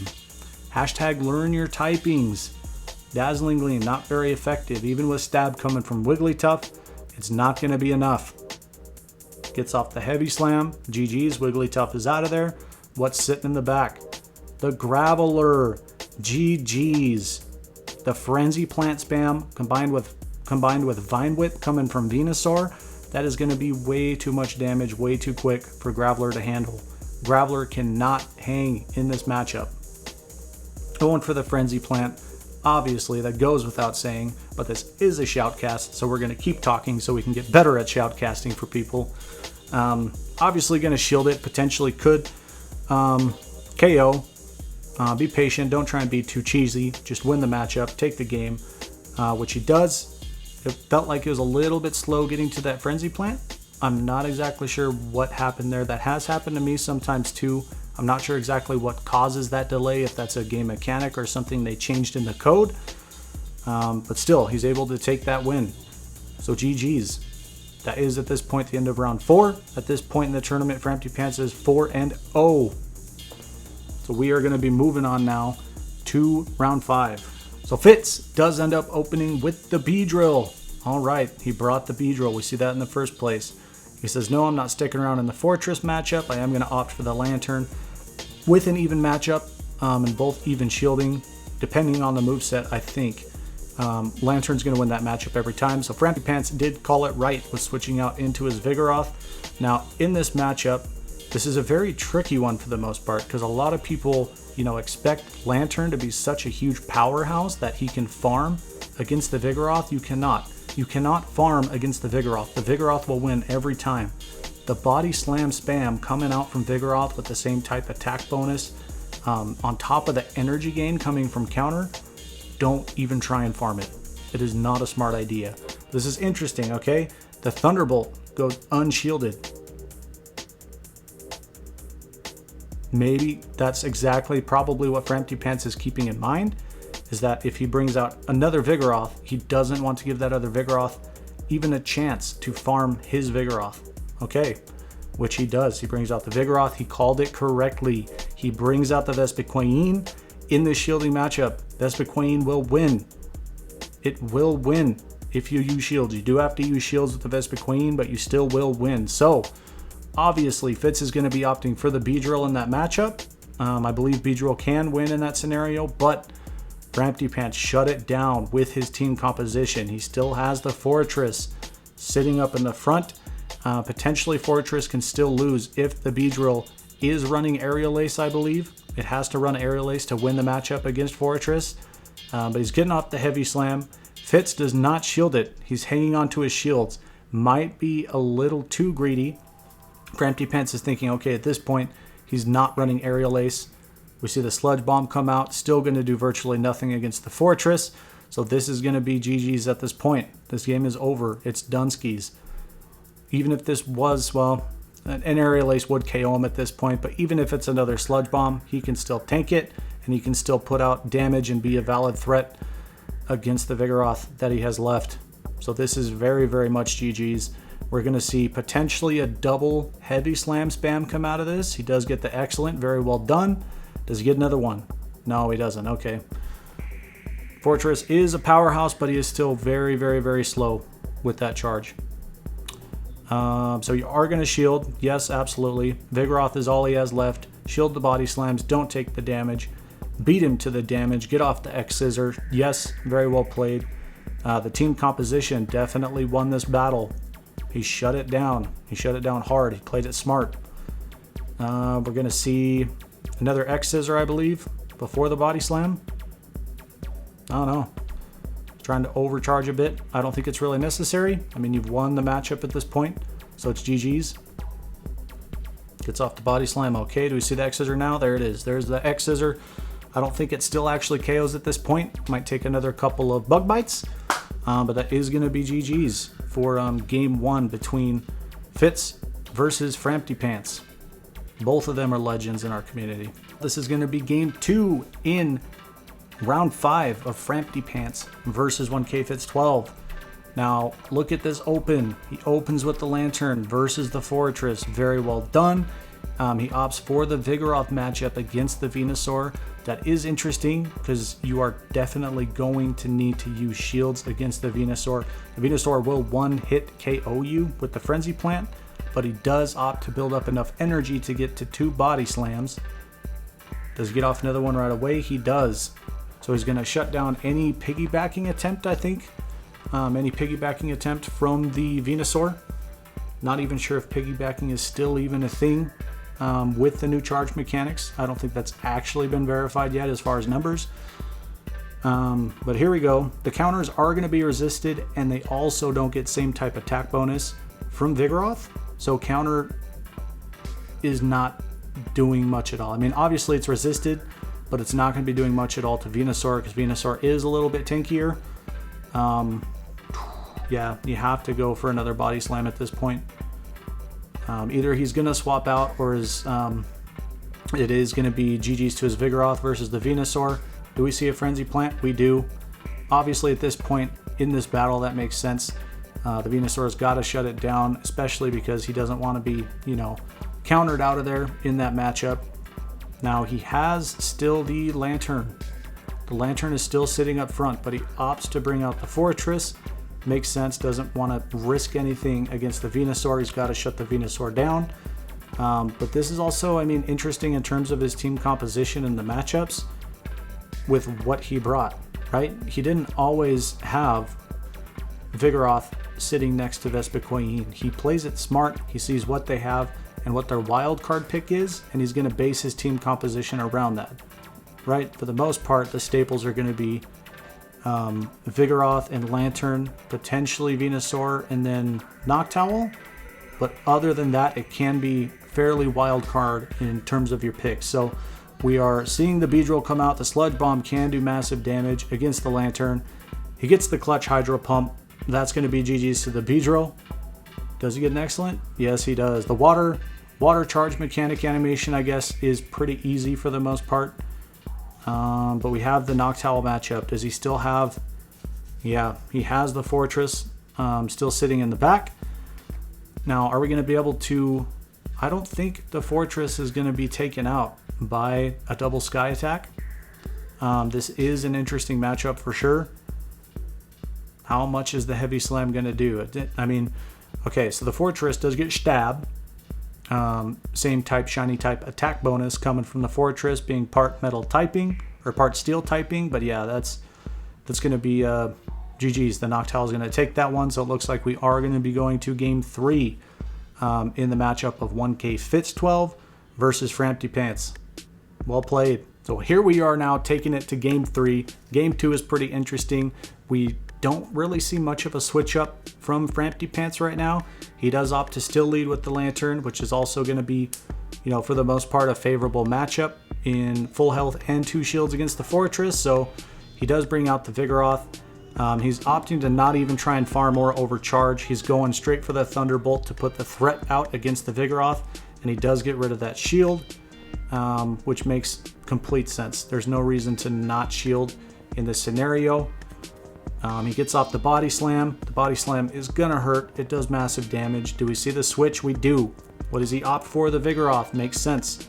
Hashtag learn your typings. Dazzling Gleam, not very effective. Even with stab coming from Wigglytuff, it's not going to be enough. Gets off the Heavy Slam. GG's. Wigglytuff is out of there. What's sitting in the back? The Graveler. GG's. The Frenzy Plant spam combined with Vine Whip coming from Venusaur. That is going to be way too much damage, way too quick for Graveler to handle. Graveler cannot hang in this matchup. Going for the Frenzy Plant. Obviously, that goes without saying, but this is a shoutcast, so we're going to keep talking so we can get better at shoutcasting for people. Obviously going to shield it, potentially could KO. Be patient, don't try and be too cheesy, just win the matchup, take the game, which he does. It felt like it was a little bit slow getting to that Frenzy Plant. I'm not exactly sure what happened there. That has happened to me sometimes too. I'm not sure exactly what causes that delay, if that's a game mechanic or something they changed in the code. But still, he's able to take that win. So GG's. That is at this point the end of round 4. At this point in the tournament, Framptypants is 4-0. So we are going to be moving on now to round 5. So Fitz does end up opening with the Beedrill. All right, he brought the Beedrill. We see that in the first place. He says, no, I'm not sticking around in the Fortress matchup. I am going to opt for the Lantern with an even matchup and both even shielding, depending on the moveset, I think. Lantern's going to win that matchup every time. So Framptypants did call it right with switching out into his Vigoroth. Now, in this matchup, this is a very tricky one for the most part because a lot of people, expect Lantern to be such a huge powerhouse that he can farm against the Vigoroth. You cannot. You cannot farm against the Vigoroth. The Vigoroth will win every time. The body slam spam coming out from Vigoroth with the same type attack bonus on top of the energy gain coming from counter, don't even try and farm it. It is not a smart idea. This is interesting, okay? The Thunderbolt goes unshielded. Maybe that's probably what Framptypants is keeping in mind, is that if he brings out another Vigoroth, he doesn't want to give that other Vigoroth even a chance to farm his Vigoroth. Okay, which he does. He brings out the Vigoroth. He called it correctly. He brings out the Vespiquen in this shielding matchup. Vespiquen will win. It will win if you use shields. You do have to use shields with the Vespiquen, but you still will win. So, obviously, Fitz is going to be opting for the Beedrill in that matchup. I believe Beedrill can win in that scenario, but Framptypants shut it down with his team composition. He still has the Fortress sitting up in the front. Potentially Fortress can still lose if the Beedrill is running Aerial Ace, I believe. It has to run Aerial Ace to win the matchup against Fortress. But he's getting off the Heavy Slam. Fitz does not shield it. He's hanging on to his shields. Might be a little too greedy. Framptypants is thinking, okay, at this point, he's not running Aerial Ace. We see the Sludge Bomb come out, still going to do virtually nothing against the Fortress. So this is going to be GG's at this point. This game is over. It's Dunskies. Even if this was, well, an Aerial Ace would KO him at this point, but even if it's another Sludge Bomb, he can still tank it, and he can still put out damage and be a valid threat against the Vigoroth that he has left. So this is very, very much GG's. We're going to see potentially a double Heavy Slam spam come out of this. He does get the Excellent. Very well done. Does he get another one? No, he doesn't. Okay. Fortress is a powerhouse, but he is still very, very, very slow with that charge. So you are going to shield. Yes, absolutely. Vigoroth is all he has left. Shield the body slams. Don't take the damage. Beat him to the damage. Get off the X-Scissor. Yes, very well played. The team composition definitely won this battle. He shut it down. He shut it down hard. He played it smart. We're going to see another X-Scissor, I believe, before the body slam. I don't know. Trying to overcharge a bit. I don't think it's really necessary. I mean, you've won the matchup at this point, so it's GG's. Gets off the body slam. Okay, do we see the X-Scissor now? There it is. There's the X-Scissor. I don't think it still actually KOs at this point. Might take another couple of bug bites, but that is going to be GG's for game 1 between Fitz versus Framptypants. Both of them are legends in our community. This is going to be game 2 in round 5 of Framptypants versus 1K Fitz 12. Now, look at this open. He opens with the Lantern versus the Fortress. Very well done. He opts for the Vigoroth matchup against the Venusaur. That is interesting because you are definitely going to need to use shields against the Venusaur. The Venusaur will one-hit KO you with the Frenzy Plant, but he does opt to build up enough energy to get to 2 body slams. Does he get off another one right away? He does. So he's going to shut down any piggybacking attempt, I think. Any piggybacking attempt from the Venusaur. Not even sure if piggybacking is still even a thing with the new charge mechanics. I don't think that's actually been verified yet as far as numbers. But here we go. The counters are going to be resisted, and they also don't get same type attack bonus from Vigoroth. So counter is not doing much at all. I mean, obviously it's resisted, but it's not going to be doing much at all to Venusaur because Venusaur is a little bit tankier. Yeah, you have to go for another body slam at this point. Either he's going to swap out, or it is going to be GG's to his Vigoroth versus the Venusaur. Do we see a Frenzy Plant? We do. Obviously, at this point in this battle, that makes sense. The Venusaur's got to shut it down, especially because he doesn't want to be, countered out of there in that matchup. Now, he has still the Lantern. The Lantern is still sitting up front, but he opts to bring out the Fortress. Makes sense, doesn't want to risk anything against the Venusaur. He's got to shut the Venusaur down. But this is also, interesting in terms of his team composition and the matchups with what he brought, right? He didn't always have Vigoroth sitting next to Vespiquen. He plays it smart. He sees what they have and what their wild card pick is, and he's going to base his team composition around that, right? For the most part, the staples are going to be Vigoroth and Lantern, potentially Venusaur, and then Noctowl. But other than that, it can be fairly wild card in terms of your picks. So we are seeing the Beedrill come out. The Sludge Bomb can do massive damage against the Lantern. He gets the Clutch Hydro Pump. That's going to be GG's to the Beedrill. Does he get an excellent? Yes, he does. The water charge mechanic animation, I guess, is pretty easy for the most part. But we have the Noctowl matchup. Does he still have... Yeah, he has the Fortress still sitting in the back. Now, are we going to be able to... I don't think the Fortress is going to be taken out by a double Sky attack. This is an interesting matchup for sure. How much is the Heavy Slam going to do? Okay, so the Fortress does get Stab. Same type, shiny type attack bonus coming from the Fortress, being part metal typing or part steel typing. But yeah, that's going to be GG's. The Noctowl is going to take that one. So it looks like we are going to be going to game 3 in the matchup of 1K Fitz 12 versus Framptypants. Well played. So here we are now taking it to game 3. Game 2 is pretty interesting. We don't really see much of a switch up from Framptypants right now. He does opt to still lead with the Lantern, which is also going to be, for the most part, a favorable matchup in full health and 2 shields against the Fortress. So he does bring out the Vigoroth. He's opting to not even try and farm or overcharge. He's going straight for the Thunderbolt to put the threat out against the Vigoroth, and he does get rid of that shield, which makes complete sense. There's no reason to not shield in this scenario. He gets off the Body Slam. The Body Slam is gonna hurt. It does massive damage. Do we see the switch? We do. What does he opt for? The Vigoroth. Makes sense.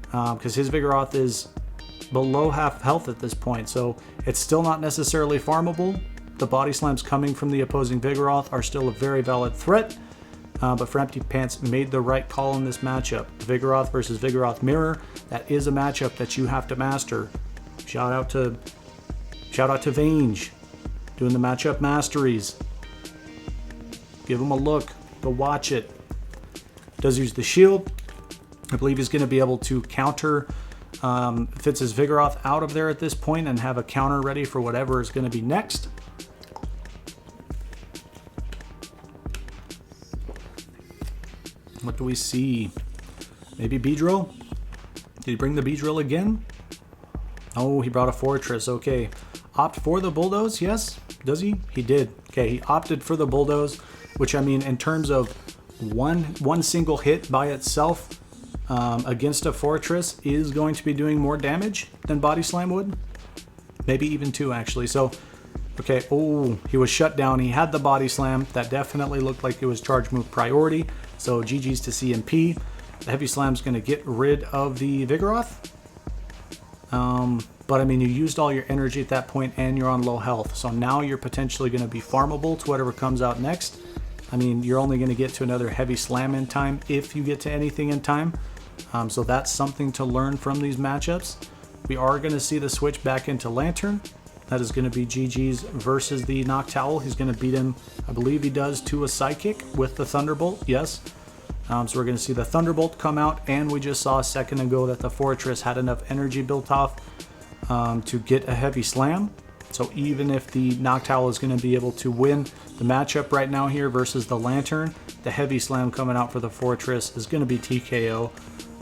Because his Vigoroth is below half health at this point, so it's still not necessarily farmable. The body slams coming from the opposing Vigoroth are still a very valid threat, but Framptypants made the right call in this matchup. Vigoroth versus Vigoroth Mirror, that is a matchup that you have to master. Shout out to Vange, doing the matchup masteries. Give him a look, go watch it. Does use the shield. I believe he's going to be able to counter Fitz's Vigoroth out of there at this point and have a counter ready for whatever is going to be next. What do we see? Maybe Beedrill? Did he bring the Beedrill again? Oh, he brought a Fortress. Okay. Opt for the Bulldoze? Yes. Does he? He did. Okay, he opted for the Bulldoze, which, I mean, in terms of one single hit by itself against a Fortress is going to be doing more damage than Body Slam would. Maybe even two, actually. So, okay. Oh, he was shut down. He had the Body Slam. That definitely looked like it was charge move priority. So GG's to CMP. The Heavy Slam's going to get rid of the Vigoroth. But I mean, you used all your energy at that point and you're on low health. So now you're potentially going to be farmable to whatever comes out next. I mean, you're only going to get to another Heavy Slam in time if you get to anything in time. So that's something to learn from these matchups. We are going to see the switch back into Lantern. That is going to be GG's versus the Noctowl. He's going to beat him, I believe he does, to a Psychic with the Thunderbolt. Yes. So we're going to see the Thunderbolt come out, and we just saw a second ago that the Fortress had enough energy built off to get a Heavy Slam. So even if the Noctowl is going to be able to win the matchup right now here versus the Lantern, the Heavy Slam coming out for the Fortress is going to be TKO.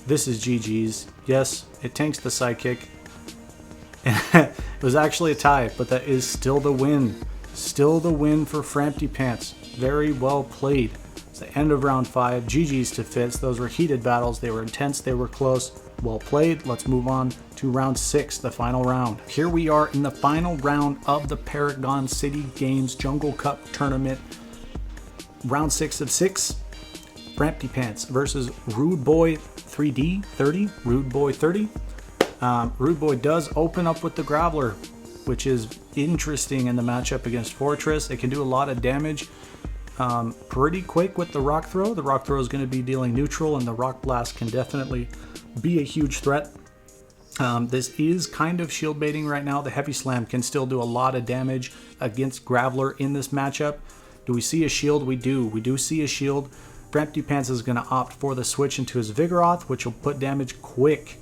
This is GG's. Yes, it tanks the Psychic. It was actually a tie, but that is still the win. Still the win for Framptypants. Very well played. It's the end of round 5. GG's to Fitz. Those were heated battles. They were intense. They were close. Well played. Let's move on to round 6, the final round. Here we are in the final round of the Paragon City Games Jungle Cup Tournament. Round 6 of 6. Framptypants versus Rude Boy 3D 30. Rude Boy 30. Rude Boy does open up with the Graveler, which is interesting in the matchup against Fortress. It can do a lot of damage pretty quick with the Rock Throw. The Rock Throw is going to be dealing neutral, and the Rock Blast can definitely be a huge threat. This is kind of shield baiting right now. The Heavy Slam can still do a lot of damage against Graveler in this matchup. Do we see a shield? We do. We do see a shield. Framptypants is going to opt for the switch into his Vigoroth, which will put damage quick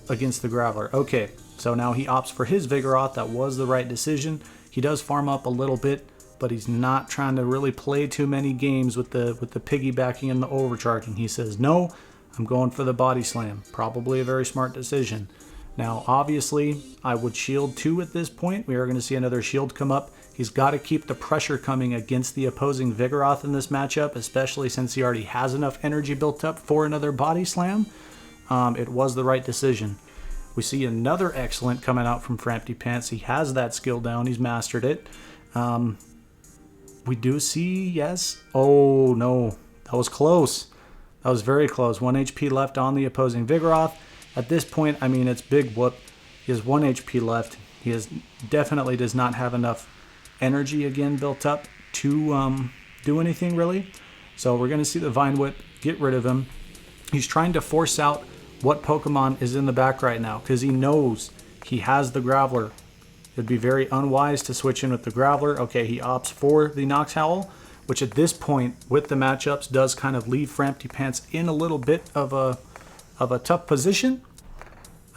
against the Graveler. Okay, so now he opts for his Vigoroth. That was the right decision. He does farm up a little bit, but he's not trying to really play too many games with the piggybacking and the overcharging. He says, no, I'm going for the Body Slam. Probably a very smart decision. Now, obviously, I would shield 2 at this point. We are going to see another shield come up. He's got to keep the pressure coming against the opposing Vigoroth in this matchup, especially since he already has enough energy built up for another Body Slam. It was the right decision. We see another excellent coming out from Framptypants. He has that skill down. He's mastered it. We do see, yes. Oh, no. That was close. That was very close. 1 HP left on the opposing Vigoroth. At this point, I mean, it's big whoop. He has 1 HP left. He definitely does not have enough energy again built up to do anything, really. So we're going to see the Vine Whip get rid of him. He's trying to force out what Pokemon is in the back right now, because he knows he has the Graveler. It'd be very unwise to switch in with the Graveler. Okay, he opts for the Noctowl, which at this point, with the matchups, does kind of leave Framptypants in a little bit of a tough position.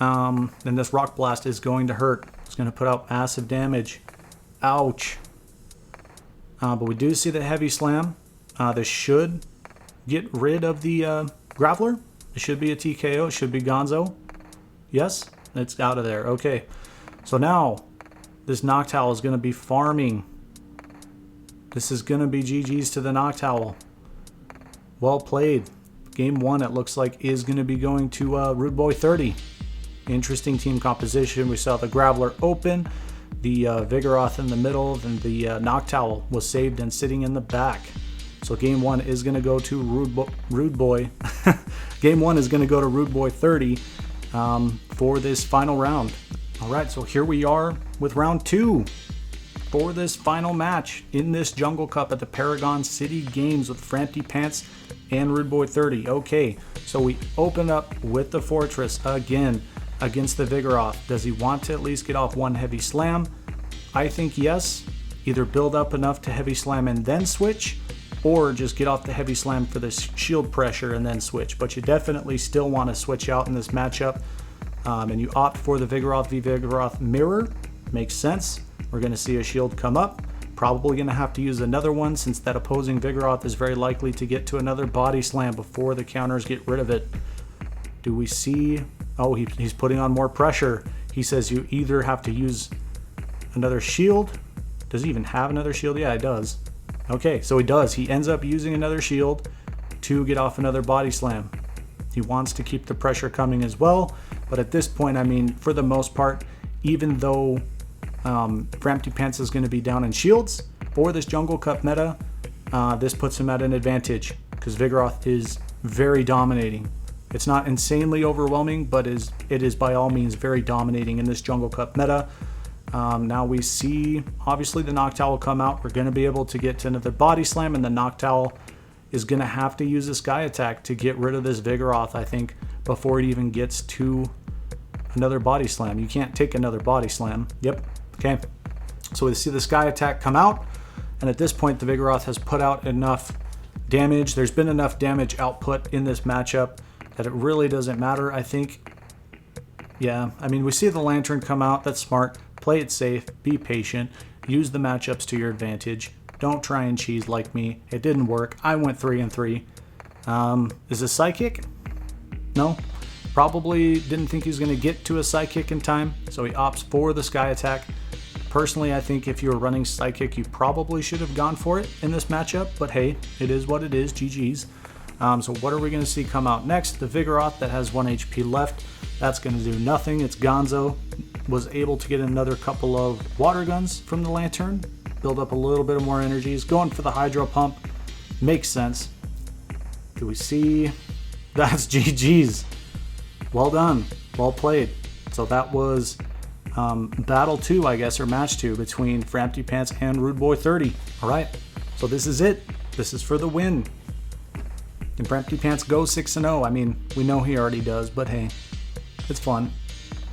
And this Rock Blast is going to hurt. It's going to put out massive damage. Ouch. But we do see the Heavy Slam. This should get rid of the Graveler. It should be a TKO. It should be Gonzo. Yes, it's out of there. Okay. So now, this Noctowl is going to be farming. This is going to be GG's to the Noctowl. Well played. Game 1, it looks like, is going to be going to Rude Boy 30. Interesting team composition. We saw the Graveler open, the Vigoroth in the middle, and the Noctowl was saved and sitting in the back. So game 1 is going to go to Rude Boy. Game 1 is going to go to Rude Boy 30. for this final round. All right, so here we are with round 2 for this final match in this Jungle Cup at the Paragon City Games with Framptypants and RudeBoy30. Okay, so we open up with the Fortress again against the Vigoroth. Does he want to at least get off one Heavy Slam? I think yes. Either build up enough to Heavy Slam and then switch, or just get off the Heavy Slam for this shield pressure and then switch. But you definitely still want to switch out in this matchup. And you opt for the Vigoroth v Vigoroth mirror. Makes sense. We're going to see a shield come up. Probably going to have to use another one since that opposing Vigoroth is very likely to get to another body slam before the counters get rid of it. Do we see... Oh, he's putting on more pressure. He says you either have to use another shield. Does he even have another shield? Yeah, he does. Okay, so he does. He ends up using another shield to get off another body slam. He wants to keep the pressure coming as well. But at this point, I mean, for the most part, even though Framptypants is going to be down in shields for this Jungle Cup meta, this puts him at an advantage because Vigoroth is very dominating. It's not insanely overwhelming, but it is by all means very dominating in this Jungle Cup meta. Now we see, obviously, the Noctowl will come out. We're going to be able to get to another body slam, and the Noctowl is going to have to use a Sky Attack to get rid of this Vigoroth, I think, before it even gets to another body slam. You can't take another body slam. Yep. Okay. So we see the Sky Attack come out, and at this point, the Vigoroth has put out enough damage. There's been enough damage output in this matchup that it really doesn't matter, I think. Yeah, I mean, we see the Lantern come out. That's smart. Play it safe, be patient, use the matchups to your advantage. Don't try and cheese like me. It didn't work. I went 3-3. Is a Psychic? No. Probably didn't think he was going to get to a Psychic in time, so he opts for the Sky Attack. Personally, I think if you were running Psychic, you probably should have gone for it in this matchup, but hey, it is what it is. GG's. So what are we going to see come out next? The Vigoroth that has 1 HP left. That's going to do nothing. It's Gonzo. Was able to get another couple of water guns from the Lantern. Build up a little bit of more energies. Going for the Hydro Pump. Makes sense. Do we see? That's GG's. Well done. Well played. So that was battle 2, I guess, or match 2 between Framptypants and RudeBoy30. All right. So this is it. This is for the win. Can Framptypants go 6-0? I mean, we know he already does, but hey, it's fun.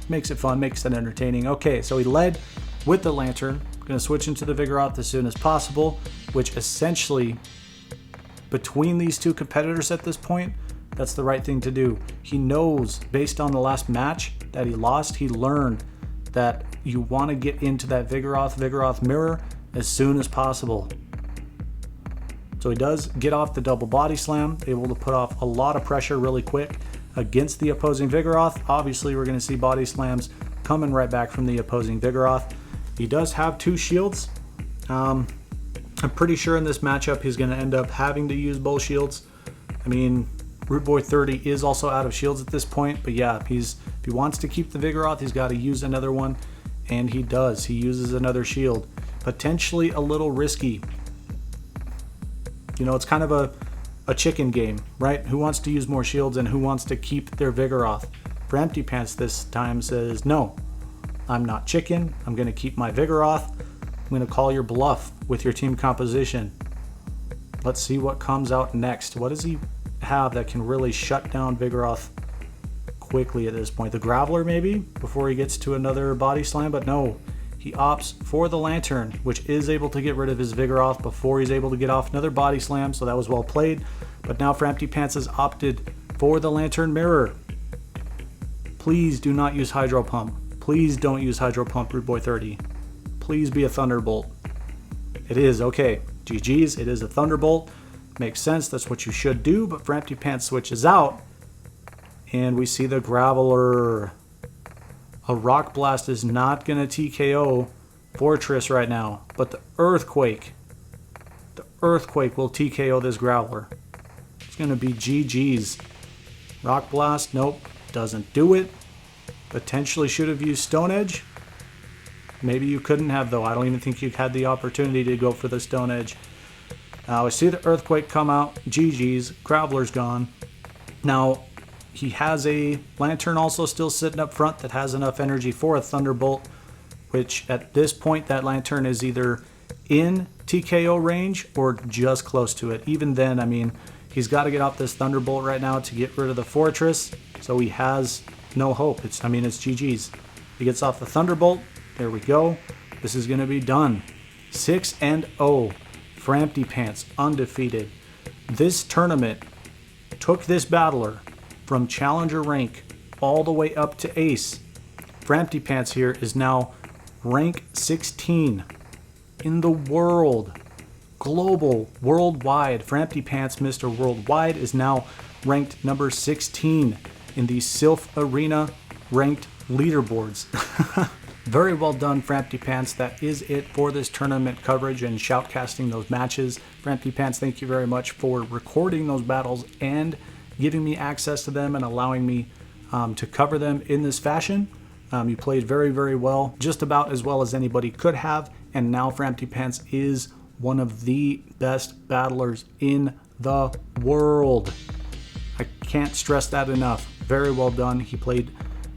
Makes it fun, makes it entertaining. Okay, so he led with the Lantern. Going to switch into the Vigoroth as soon as possible, which essentially, between these two competitors at this point, that's the right thing to do. He knows, based on the last match that he lost, he learned that you want to get into that Vigoroth mirror as soon as possible. So he does get off the double body slam, able to put off a lot of pressure really quick against the opposing Vigoroth. Obviously, we're going to see body slams coming right back from the opposing Vigoroth. He does have 2 shields. I'm pretty sure in this matchup he's going to end up having to use both shields. I mean, RudeBoy30 is also out of shields at this point, but yeah, if he wants to keep the Vigoroth, he's got to use another one, and he does. He uses another shield. Potentially a little risky. You know, it's kind of a chicken game, right? Who wants to use more shields and who wants to keep their Vigoroth? Framptypants this time says, no, I'm not chicken. I'm going to keep my Vigoroth. I'm going to call your bluff with your team composition. Let's see what comes out next. What does he have that can really shut down Vigoroth quickly at this point? The Graveler maybe before he gets to another body slam, but no. He opts for the Lantern, which is able to get rid of his Vigoroth before he's able to get off another body slam, so that was well played. But now Framptypants has opted for the Lantern Mirror. Please do not use Hydro Pump. Please don't use Hydro Pump, RudeBoy30. Please be a Thunderbolt. It is, okay. GG's, it is a Thunderbolt. Makes sense, that's what you should do, but Framptypants switches out, and we see the Graveler. A Rock Blast is not going to TKO Fortress right now, but the Earthquake will TKO this Graveler. It's going to be GG's. Rock Blast, nope, doesn't do it. Potentially should have used Stone Edge. Maybe you couldn't have, though. I don't even think you had the opportunity to go for the Stone Edge. We see the Earthquake come out. GG's. Graveler's gone. Now, he has a Lantern also still sitting up front that has enough energy for a Thunderbolt, which at this point that Lantern is either in TKO range or just close to it. Even then, I mean, he's got to get off this Thunderbolt right now to get rid of the Fortress, so he has no hope. It's GG's. He gets off the Thunderbolt. There we go. This is going to be done. 6-0. Framptypants undefeated. This tournament took this battler from Challenger rank all the way up to Ace. Framptypants here is now rank 16 in the world. Global, worldwide. Framptypants Mr. Worldwide is now ranked number 16 in the Silph Arena ranked leaderboards. Very well done, Framptypants. That is it for this tournament coverage and shoutcasting those matches. Framptypants, thank you very much for recording those battles and giving me access to them and allowing me to cover them in this fashion. You played very, very well, just about as well as anybody could have, and now Framptypants is one of the best battlers in the world. I can't stress that enough. Very well done. He played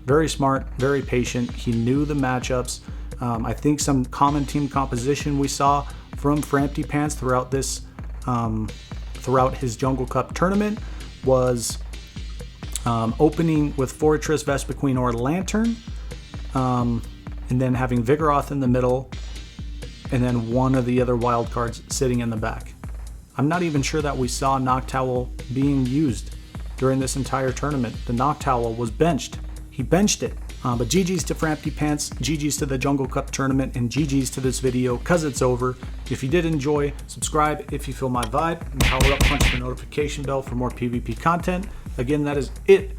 very smart, very patient. He knew the matchups. I think some common team composition we saw from Framptypants throughout this, throughout his Jungle Cup tournament was opening with Fortress, Vespiquen, or Lantern, and then having Vigoroth in the middle, and then one of the other wild cards sitting in the back. I'm not even sure that we saw Noctowl being used during this entire tournament. The Noctowl was benched. He benched it. But GG's to Framptypants, GG's to the Jungle Cup tournament, and GG's to this video because it's over. If you did enjoy, subscribe if you feel my vibe, and power up, punch the notification bell for more PvP content. Again, that is it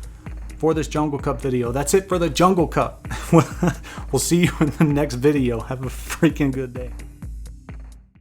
for this Jungle Cup video. That's it for the Jungle Cup. We'll see you in the next video. Have a freaking good day.